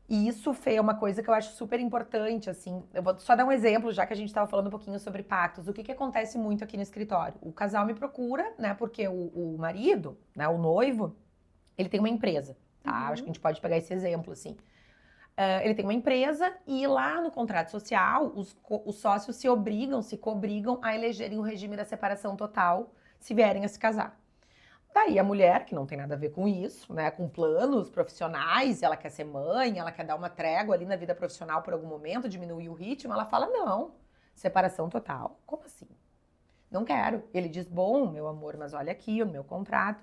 E isso, Fê, é uma coisa que eu acho super importante, assim. Eu vou só dar um exemplo, já que a gente estava falando um pouquinho sobre pactos. O que acontece muito aqui no escritório? O casal me procura, né? Porque o marido, né, o noivo, ele tem uma empresa, tá? Acho que a gente pode pegar esse exemplo, assim. Ele tem uma empresa e lá no contrato social, os sócios se cobrigam a elegerem o regime da separação total se vierem a se casar. Daí a mulher, que não tem nada a ver com isso, né, com planos profissionais, ela quer ser mãe, ela quer dar uma trégua ali na vida profissional por algum momento, diminuir o ritmo, ela fala, não, separação total, como assim? Não quero. Ele diz, bom, meu amor, mas olha aqui, no meu contrato,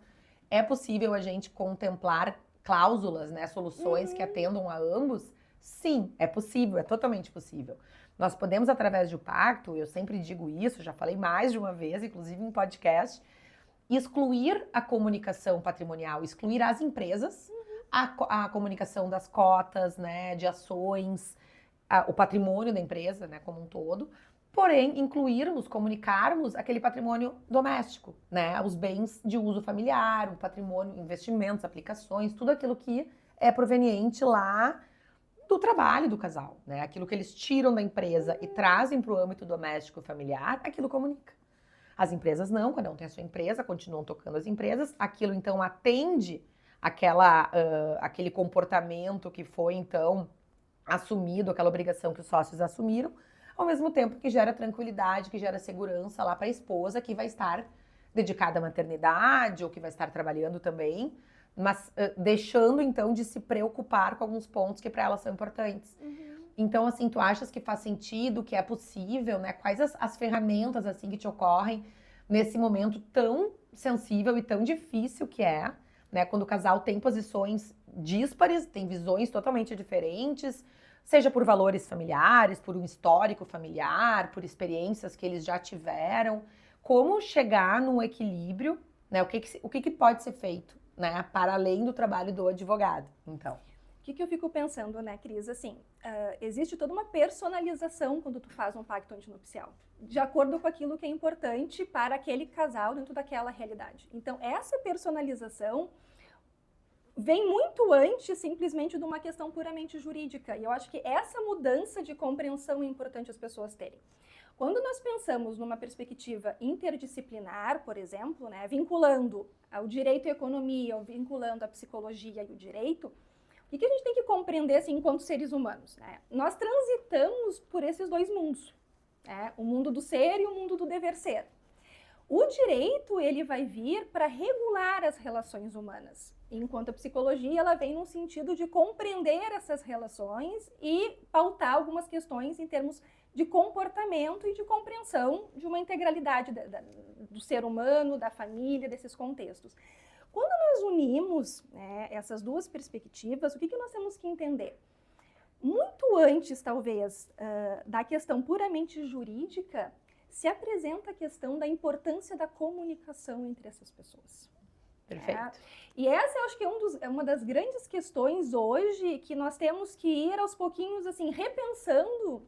é possível a gente contemplar cláusulas, né, soluções que atendam a ambos? Sim, é possível, é totalmente possível. Nós podemos, através de um pacto, eu sempre digo isso, já falei mais de uma vez, inclusive em podcast, excluir a comunicação patrimonial, excluir as empresas, a comunicação das cotas, né, de ações, o patrimônio da empresa, né, como um todo, porém incluirmos, comunicarmos aquele patrimônio doméstico, né, os bens de uso familiar, o patrimônio, investimentos, aplicações, tudo aquilo que é proveniente lá do trabalho do casal, né, aquilo que eles tiram da empresa e trazem para o âmbito doméstico familiar, aquilo comunica. As empresas não, cada um tem a sua empresa, continuam tocando as empresas, aquilo então atende aquele comportamento que foi então assumido, aquela obrigação que os sócios assumiram, ao mesmo tempo que gera tranquilidade, que gera segurança lá para a esposa que vai estar dedicada à maternidade ou que vai estar trabalhando também, mas deixando então de se preocupar com alguns pontos que para ela são importantes. Então, assim, tu achas que faz sentido, que é possível, né? Quais as ferramentas, assim, que te ocorrem nesse momento tão sensível e tão difícil que é, né? Quando o casal tem posições díspares, tem visões totalmente diferentes, seja por valores familiares, por um histórico familiar, por experiências que eles já tiveram. Como chegar num equilíbrio, né? O que pode ser feito, né? Para além do trabalho do advogado, então. O que eu fico pensando, né, Cris? Assim, existe toda uma personalização quando tu faz um pacto antinupcial, de acordo com aquilo que é importante para aquele casal dentro daquela realidade. Então, essa personalização vem muito antes, simplesmente, de uma questão puramente jurídica. E eu acho que essa mudança de compreensão é importante as pessoas terem. Quando nós pensamos numa perspectiva interdisciplinar, por exemplo, né, vinculando o direito e a economia, ou vinculando a psicologia e o direito, o que a gente tem que compreender assim, enquanto seres humanos? Né? Nós transitamos por esses dois mundos, né? O mundo do ser e o mundo do dever ser. O direito ele vai vir para regular as relações humanas, enquanto a psicologia ela vem no sentido de compreender essas relações e pautar algumas questões em termos de comportamento e de compreensão de uma integralidade do ser humano, da família, desses contextos. Quando nós unimos, né, essas duas perspectivas, o que nós temos que entender? Muito antes, talvez, da questão puramente jurídica, se apresenta a questão da importância da comunicação entre essas pessoas. Perfeito. E essa, eu acho que é uma das grandes questões hoje que nós temos que ir aos pouquinhos, assim, repensando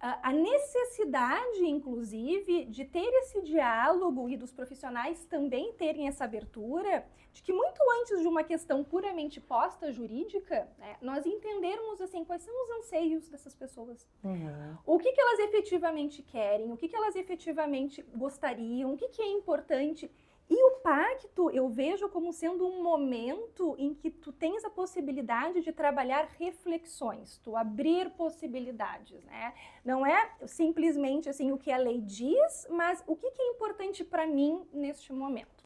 a necessidade, inclusive, de ter esse diálogo e dos profissionais também terem essa abertura, de que muito antes de uma questão puramente posta jurídica, né, nós entendermos assim, quais são os anseios dessas pessoas. O que elas efetivamente querem, o que elas efetivamente gostariam, o que é importante. E o pacto eu vejo como sendo um momento em que tu tens a possibilidade de trabalhar reflexões, tu abrir possibilidades, né? Não é simplesmente assim o que a lei diz, mas o que é importante para mim neste momento.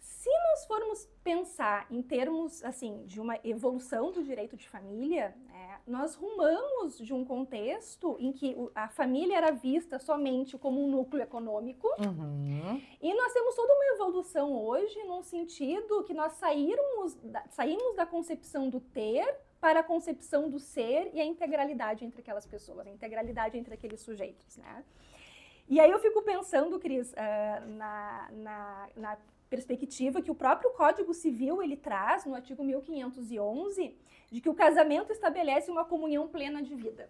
Se nós formos pensar em termos assim de uma evolução do direito de família, né, nós rumamos de um contexto em que a família era vista somente como um núcleo econômico, e nós temos toda uma evolução hoje no sentido que nós saímos da concepção do ter para a concepção do ser e a integralidade entre aquelas pessoas, a integralidade entre aqueles sujeitos, né? E aí eu fico pensando, Cris, na perspectiva que o próprio Código Civil ele traz no artigo 1511, de que o casamento estabelece uma comunhão plena de vida.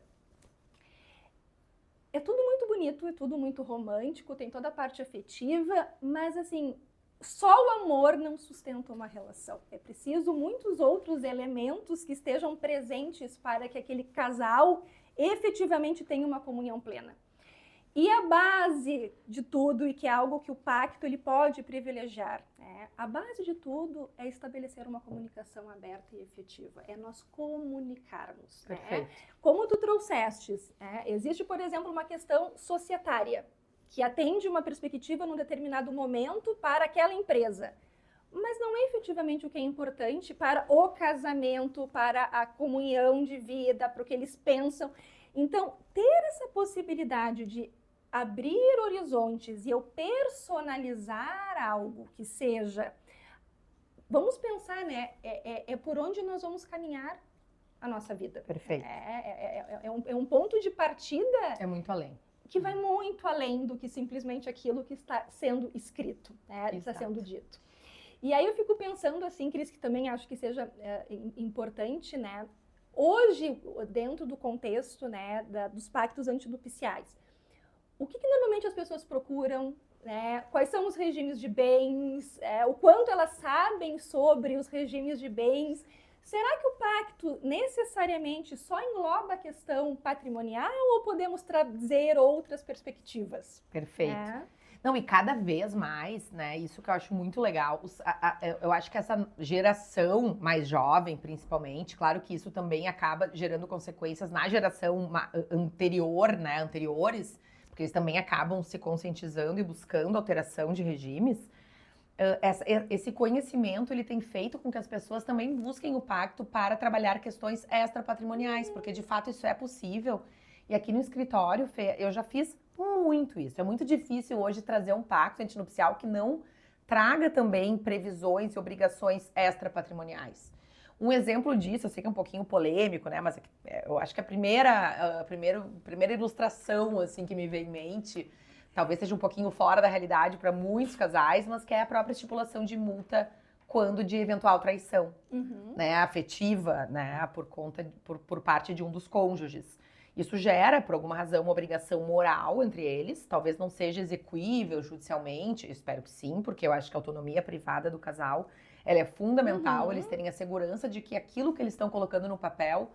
É tudo muito bonito, é tudo muito romântico, tem toda a parte afetiva, mas assim, só o amor não sustenta uma relação. É preciso muitos outros elementos que estejam presentes para que aquele casal efetivamente tenha uma comunhão plena. E a base de tudo, e que é algo que o pacto ele pode privilegiar, a base de tudo é estabelecer uma comunicação aberta e efetiva, é nós comunicarmos. Perfeito. Como tu trouxestes, existe, por exemplo, uma questão societária, que atende uma perspectiva num determinado momento para aquela empresa, mas não é efetivamente o que é importante para o casamento, para a comunhão de vida, para o que eles pensam. Então, ter essa possibilidade de abrir horizontes e eu personalizar algo que seja, vamos pensar, né? É por onde nós vamos caminhar a nossa vida. Perfeito. É um ponto de partida. É muito além. Que vai muito além do que simplesmente aquilo que está sendo escrito, está sendo dito. E aí eu fico pensando assim, Cris, que também acho que seja importante, né? Hoje, dentro do contexto, né, dos pactos antinupciais, o que normalmente as pessoas procuram, né? Quais são os regimes de bens, o quanto elas sabem sobre os regimes de bens. Será que o pacto necessariamente só engloba a questão patrimonial ou podemos trazer outras perspectivas? Perfeito. Não, e cada vez mais, né, isso que eu acho muito legal, eu acho que essa geração mais jovem, principalmente, claro que isso também acaba gerando consequências na geração anterior, né, anteriores, porque eles também acabam se conscientizando e buscando alteração de regimes. Esse conhecimento, ele tem feito com que as pessoas também busquem o pacto para trabalhar questões extrapatrimoniais, porque de fato isso é possível. E aqui no escritório, Fê, eu já fiz muito isso. É muito difícil hoje trazer um pacto antinupcial que não traga também previsões e obrigações extrapatrimoniais. Um exemplo disso, eu sei que é um pouquinho polêmico, né? Mas eu acho que a primeira ilustração assim, que me veio em mente, talvez seja um pouquinho fora da realidade para muitos casais, mas que é a própria estipulação de multa quando de eventual traição, né, afetiva, né, por parte de um dos cônjuges. Isso gera, por alguma razão, uma obrigação moral entre eles, talvez não seja exequível judicialmente, espero que sim, porque eu acho que a autonomia privada do casal, ela é fundamental, eles terem a segurança de que aquilo que eles estão colocando no papel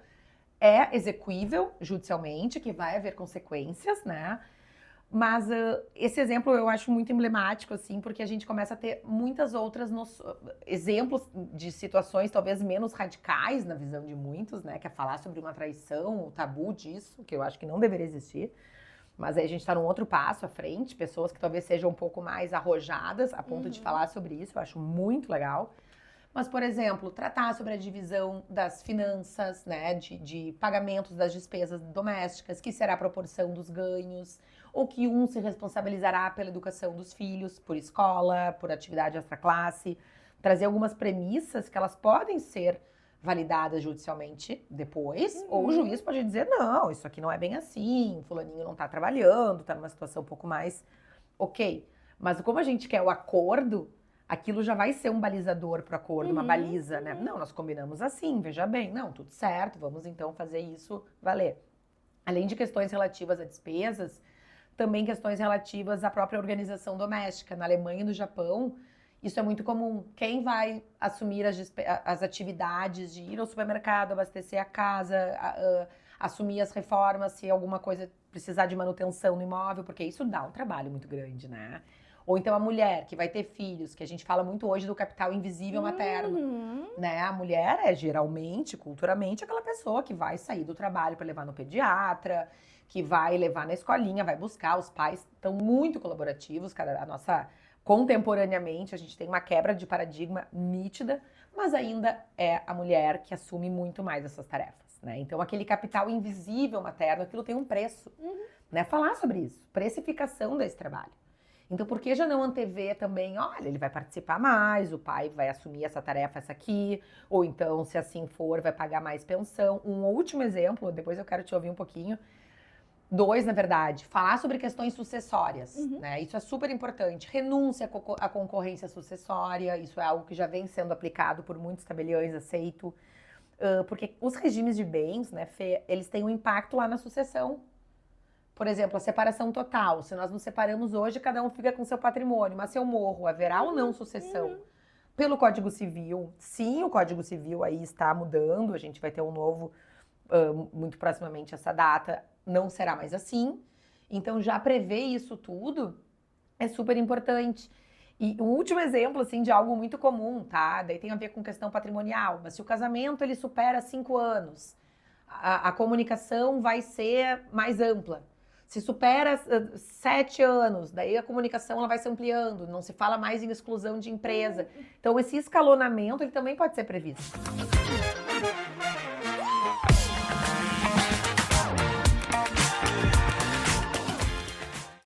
é exequível judicialmente, que vai haver consequências, né? Mas esse exemplo eu acho muito emblemático, assim, porque a gente começa a ter muitas outras exemplos de situações talvez menos radicais na visão de muitos, né? Que é falar sobre uma traição, o tabu disso, que eu acho que não deveria existir. Mas aí a gente está num outro passo à frente, pessoas que talvez sejam um pouco mais arrojadas a ponto de falar sobre isso, eu acho muito legal. Mas, por exemplo, tratar sobre a divisão das finanças, né, de pagamentos das despesas domésticas, que será a proporção dos ganhos, ou que um se responsabilizará pela educação dos filhos, por escola, por atividade extraclasse, trazer algumas premissas que elas podem ser validadas judicialmente depois, ou o juiz pode dizer, não, isso aqui não é bem assim, fulaninho não tá trabalhando, tá numa situação um pouco mais ok. Mas como a gente quer o acordo, aquilo já vai ser um balizador pro acordo, uma baliza, né? Não, nós combinamos assim, veja bem, não, tudo certo, vamos então fazer isso valer. Além de questões relativas a despesas, também questões relativas à própria organização doméstica. Na Alemanha e no Japão, isso é muito comum. Quem vai assumir as atividades de ir ao supermercado, abastecer a casa, assumir as reformas, se alguma coisa precisar de manutenção no imóvel, porque isso dá um trabalho muito grande, né? Ou então a mulher que vai ter filhos, que a gente fala muito hoje do capital invisível materno, né? A mulher é geralmente, culturalmente, aquela pessoa que vai sair do trabalho para levar no pediatra, que vai levar na escolinha, vai buscar. Os pais estão muito colaborativos, cara. A nossa, contemporaneamente, a gente tem uma quebra de paradigma nítida, mas ainda é a mulher que assume muito mais essas tarefas, né? Então, aquele capital invisível materno, aquilo tem um preço, né? Falar sobre isso, precificação desse trabalho. Então, por que já não antever também, olha, ele vai participar mais, o pai vai assumir essa tarefa, essa aqui, ou então, se assim for, vai pagar mais pensão. Um último exemplo, depois eu quero te ouvir um pouquinho. 2, na verdade, falar sobre questões sucessórias, né? Isso é super importante. Renúncia à concorrência sucessória, isso é algo que já vem sendo aplicado por muitos tabeliões, aceito. Porque os regimes de bens, né, Fê, eles têm um impacto lá na sucessão. Por exemplo, a separação total. Se nós nos separamos hoje, cada um fica com seu patrimônio. Mas se eu morro, haverá ou não sucessão? Pelo Código Civil, sim, o Código Civil aí está mudando. A gente vai ter um novo, muito proximamente essa data. Não será mais assim. Então, já prever isso tudo é super importante. E um último exemplo, assim, de algo muito comum, tá? Daí tem a ver com questão patrimonial. Mas se o casamento, ele supera 5 anos, a comunicação vai ser mais ampla. Se supera 7 anos, daí a comunicação ela vai se ampliando, não se fala mais em exclusão de empresa. Então, esse escalonamento, ele também pode ser previsto.